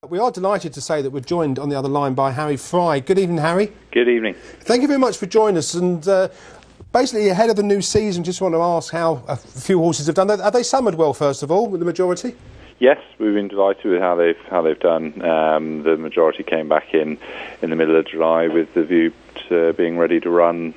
We are delighted to say that we're joined on the other line by Harry Fry. Good evening, Harry. Good evening. Thank you very much for joining us. And basically, ahead of the new season, just want to ask how a few horses have done. Have they summered well, first of all, with the majority? Yes, we've been delighted with how they've done. The majority came back in the middle of July with the view to being ready to run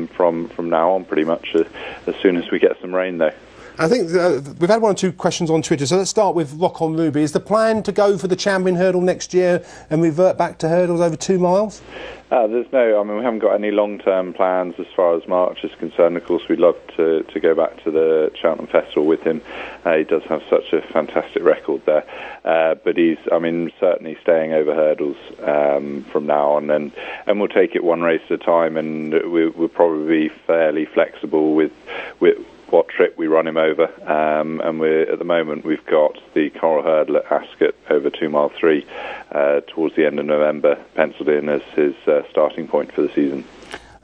from now on, pretty much as soon as we get some rain, though. I think we've had one or two questions on Twitter, so let's start with Rock on Ruby. Is the plan to go for the Champion Hurdle next year and revert back to hurdles over 2 miles? We haven't got any long-term plans as far as March is concerned. Of course, we'd love to go back to the Cheltenham Festival with him. He does have such a fantastic record there. But he's, certainly staying over hurdles from now on. And we'll take it one race at a time, and we'll probably be fairly flexible with what trip we run him over, and at the moment we've got the Coral Hurdle at Ascot over 2 mile 3 towards the end of November penciled in as his starting point for the season.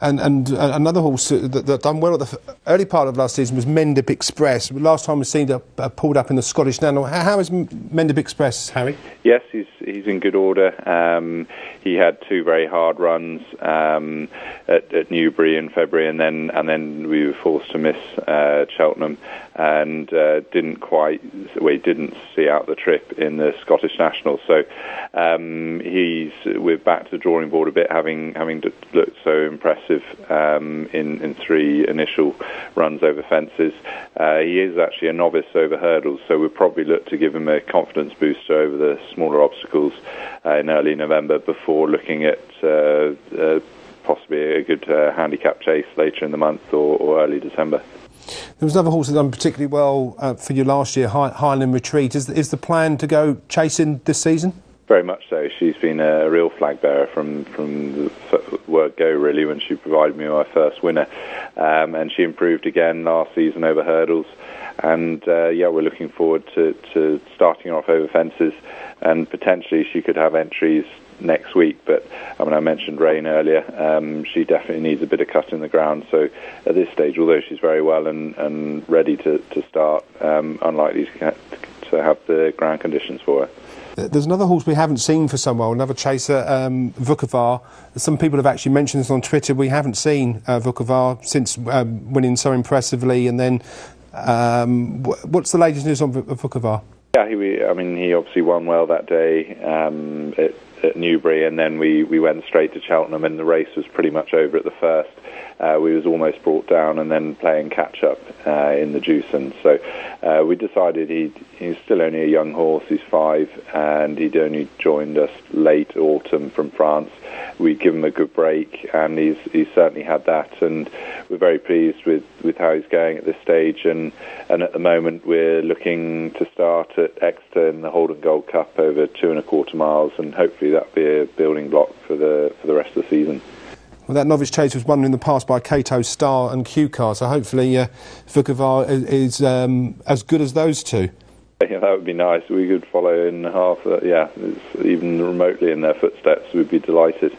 And another horse that done well at the early part of last season was Mendip Express. Last time we've seen it pulled up in the Scottish National. How is Mendip Express, Harry? Yes, he's in good order. He had 2 very hard runs at Newbury in February, and then we were forced to miss Cheltenham, and didn't see out the trip in the Scottish National. So we're back to the drawing board a bit, having looked so impressive in 3 initial runs over fences. He is actually a novice over hurdles, so we'll probably look to give him a confidence booster over the smaller obstacles in early November before looking at possibly a good handicap chase later in the month or early December. There was another horse that done particularly well for you last year, Highland Retreat. Is the plan to go chasing this season? Very much so. She's been a real flag bearer from the word go, really, when she provided me my first winner. And she improved again last season over hurdles. And we're looking forward to starting her off over fences, and potentially she could have entries next week. But I mentioned rain earlier. She definitely needs a bit of cut in the ground. So at this stage, although she's very well and ready to start, unlikely to have the ground conditions for her. There's another horse we haven't seen for some while, another chaser, Vukovar. Some people have actually mentioned this on Twitter. We haven't seen Vukovar since winning so impressively. And then, what's the latest news on Vukovar? Yeah, he obviously won well that day at Newbury, and then we went straight to Cheltenham, and the race was pretty much over at the first. We was almost brought down and then playing catch-up in the Juicen. So we decided he's still only a young horse, he's 5, and he'd only joined us late autumn from France. We'd give him a good break, and he's certainly had that, and we're very pleased with how he's going at this stage. And at the moment we're looking to start at Exeter in the Holden Gold Cup over 2.25 miles, and hopefully that'll be a building block for the rest of the season. Well, that novice chase was won in the past by Cato, Star and Q-Car, so hopefully Vukovar is as good as those two. Yeah, that would be nice. We could follow in half, even remotely in their footsteps. We'd be delighted.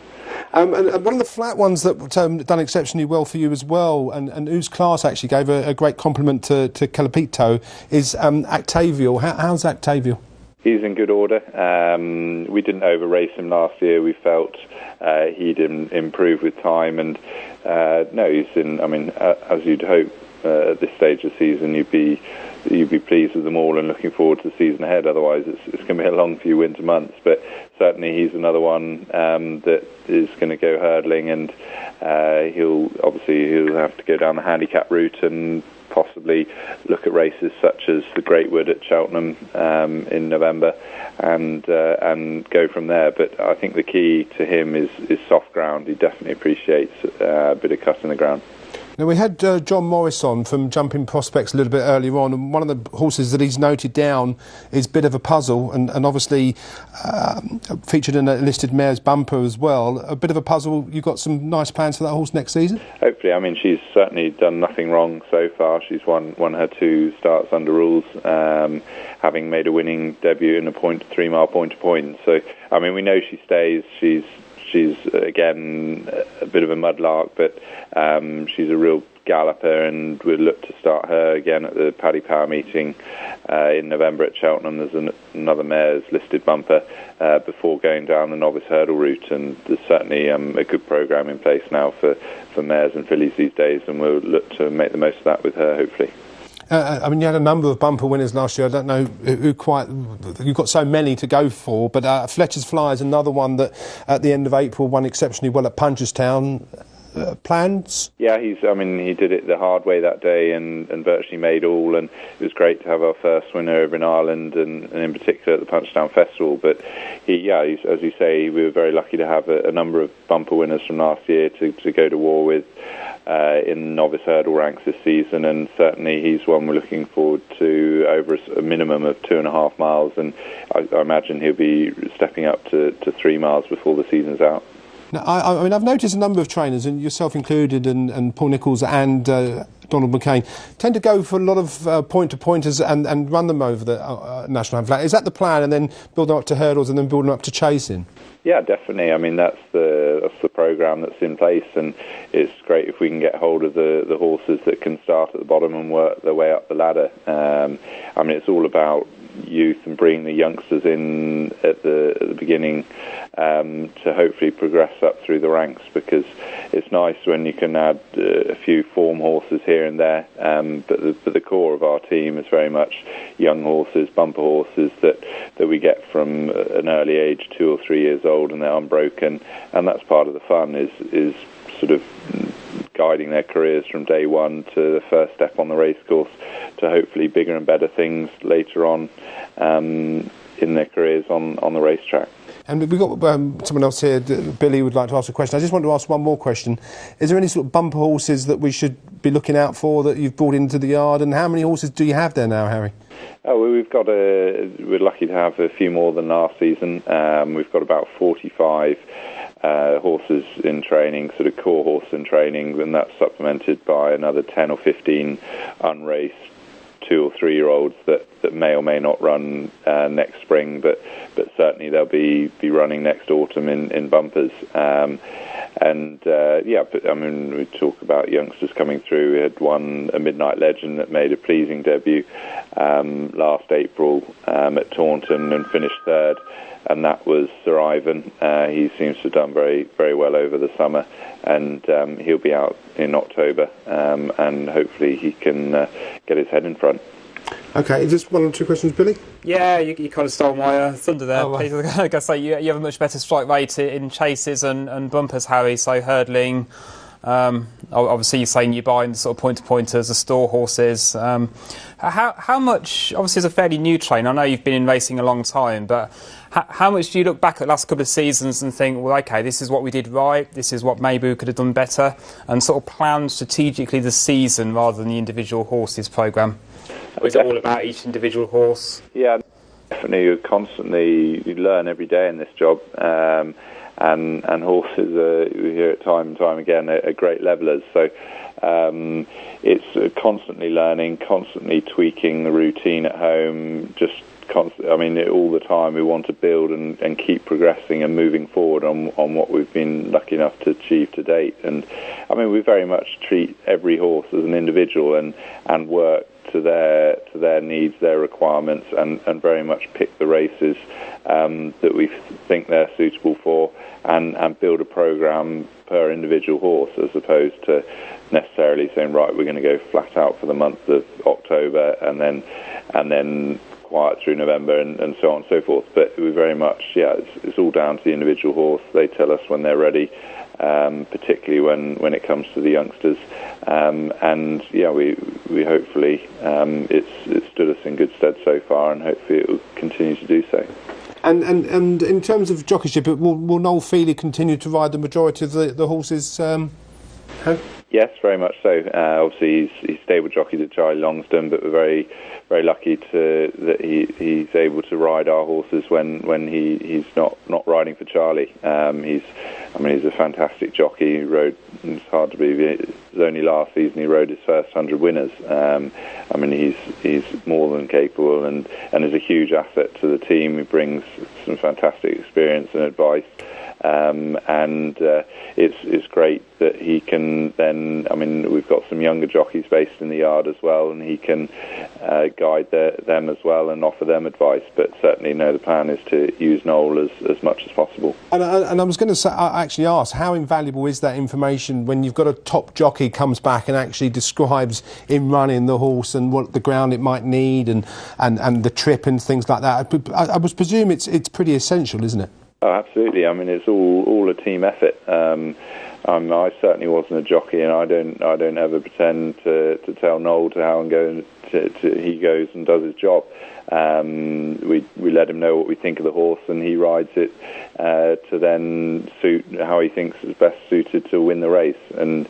And one of the flat ones that done exceptionally well for you as well, and whose class actually gave a great compliment to Calipito, is Octavial. How's Octavial? He's in good order. We didn't over-race him last year. We felt he'd improve with time, and he's in. As you'd hope at this stage of the season, you'd be pleased with them all and looking forward to the season ahead. Otherwise, it's going to be a long few winter months. But certainly, he's another one that is going to go hurdling, and he'll have to go down the handicap route and possibly look at races such as the Great Wood at Cheltenham in November, and go from there. But I think the key to him is soft ground. He definitely appreciates a bit of cut in the ground. Now, we had John Morris on from Jumping Prospects a little bit earlier on, and one of the horses that he's noted down is Bit of a Puzzle, and obviously featured in a listed mare's bumper as well. A Bit of a Puzzle, you've got some nice plans for that horse next season? Hopefully. She's certainly done nothing wrong so far. She's won her 2 starts under rules, having made a winning debut in a 3 mile point-to-point. So, we know she stays. She's again a bit of a mudlark, but she's a real galloper, and we'll look to start her again at the Paddy Power meeting in November at Cheltenham. There's another mare's listed bumper before going down the novice hurdle route, and there's certainly a good programme in place now for mares and fillies these days, and we'll look to make the most of that with her, hopefully. I mean, you had a number of bumper winners last year. I don't know who quite... You've got so many to go for, but Fletchers Flies, another one that at the end of April won exceptionally well at Punchestown. Plans? Yeah, he did it the hard way that day and virtually made all, and it was great to have our first winner over in Ireland and in particular at the Punchestown Festival. But he's, as you say, we were very lucky to have a number of bumper winners from last year to go to war with in novice hurdle ranks this season, and certainly he's one we're looking forward to over a minimum of 2.5 miles, and I imagine he'll be stepping up to 3 miles before the season's out. Now, I mean, I've noticed a number of trainers, and yourself included, and Paul Nicholls and Donald McCain, tend to go for a lot of point-to-pointers and run them over the national flat. Is that the plan, and then build them up to hurdles and then build them up to chasing? Yeah, definitely. I mean, that's the programme that's in place, and it's great if we can get hold of the horses that can start at the bottom and work their way up the ladder. I mean, it's all about youth and bringing the youngsters in at the beginning to hopefully progress up through the ranks, because it's nice when you can add a few form horses here and there, but the core of our team is very much young horses, bumper horses that we get from an early age, 2 or 3 years old, and they're unbroken, and that's part of the fun is sort of guiding their careers from day one to the first step on the racecourse to hopefully bigger and better things later on in their careers on the racetrack. And we've got someone else here, Billy, would like to ask a question. I just want to ask one more question. Is there any sort of bumper horses that we should be looking out for that you've brought into the yard, and how many horses do you have there now, Harry? Oh, well, we're lucky to have a few more than last season. We've got about 45 horses in training, sort of core horse in training, and that's supplemented by another 10 or 15 unraced 2 or 3 year olds that may or may not run next spring, but certainly they'll be running next autumn in bumpers. But I mean, we talk about youngsters coming through. We had a Midnight Legend that made a pleasing debut last April at Taunton and finished third, and that was Sir Ivan. He seems to have done very, very well over the summer, and he'll be out in October, and hopefully he can get his head in front. Okay, just 1 or 2 questions, Billy? Yeah, you kind of stole my thunder there. I was going to say, you have a much better strike rate in chases and bumpers, Harry, so hurdling. Obviously, you're saying you're buying the sort of point-to-pointers, the store horses. How much, obviously, as a fairly new trainer, I know you've been in racing a long time, but how much do you look back at the last couple of seasons and think, well, OK, this is what we did right, this is what maybe we could have done better, and sort of plan strategically the season rather than the individual horses programme? Or is it all about each individual horse? Yeah, definitely. You learn every day in this job, and horses, we hear it time and time again, are great levellers. So it's constantly learning, constantly tweaking the routine at home, all the time we want to build and keep progressing and moving forward on what we've been lucky enough to achieve to date. And I mean, we very much treat every horse as an individual and work to their needs, their requirements, and very much pick the races that we think they're suitable for, and build a programme per individual horse, as opposed to necessarily saying, right, we're going to go flat out for the month of October and then quiet through November and so on and so forth. But we very much, it's all down to the individual horse. They tell us when they're ready, particularly when it comes to the youngsters. We hopefully it's stood us in good stead so far, and hopefully it will continue to do so. And in terms of jockeyship, will Noel Feely continue to ride the majority of the horses? Yes, very much so. Obviously, he's stable jockey to Charlie Longsdon, but we're very, very lucky that he's able to ride our horses when he's not riding for Charlie. He's a fantastic jockey. He rode. It's hard to believe it was only last season he rode his first 100 winners. He's more than capable and is a huge asset to the team. He brings some fantastic experience and advice. and it's great that he can then, I mean, we've got some younger jockeys based in the yard as well, and he can guide them as well and offer them advice. But certainly, no, the plan is to use Noel as much as possible. And I was going to say, I actually ask, how invaluable is that information when you've got a top jockey comes back and actually describes in running the horse and what the ground it might need and the trip and things like that? I would presume it's pretty essential, isn't it? Oh, absolutely. I mean, it's all a team effort. I certainly wasn't a jockey, and I don't ever pretend to tell Noel to how and go. He goes and does his job. We let him know what we think of the horse, and he rides it to then suit how he thinks is best suited to win the race. And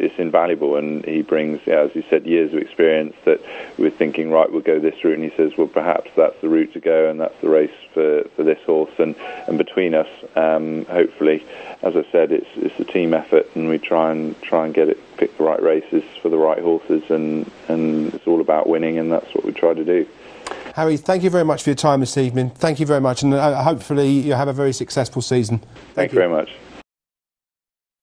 it's invaluable, and he brings, as you said, years of experience that we're thinking, right, we'll go this route, and he says, well, perhaps that's the route to go, and that's the race for this horse. And between us, hopefully, as I said, it's a team effort, and we try and get it, pick the right races for the right horses, and it's all about winning, and that's what we try to do. Harry, thank you very much for your time this evening. Thank you very much, and hopefully you have a very successful season. Thank you very much.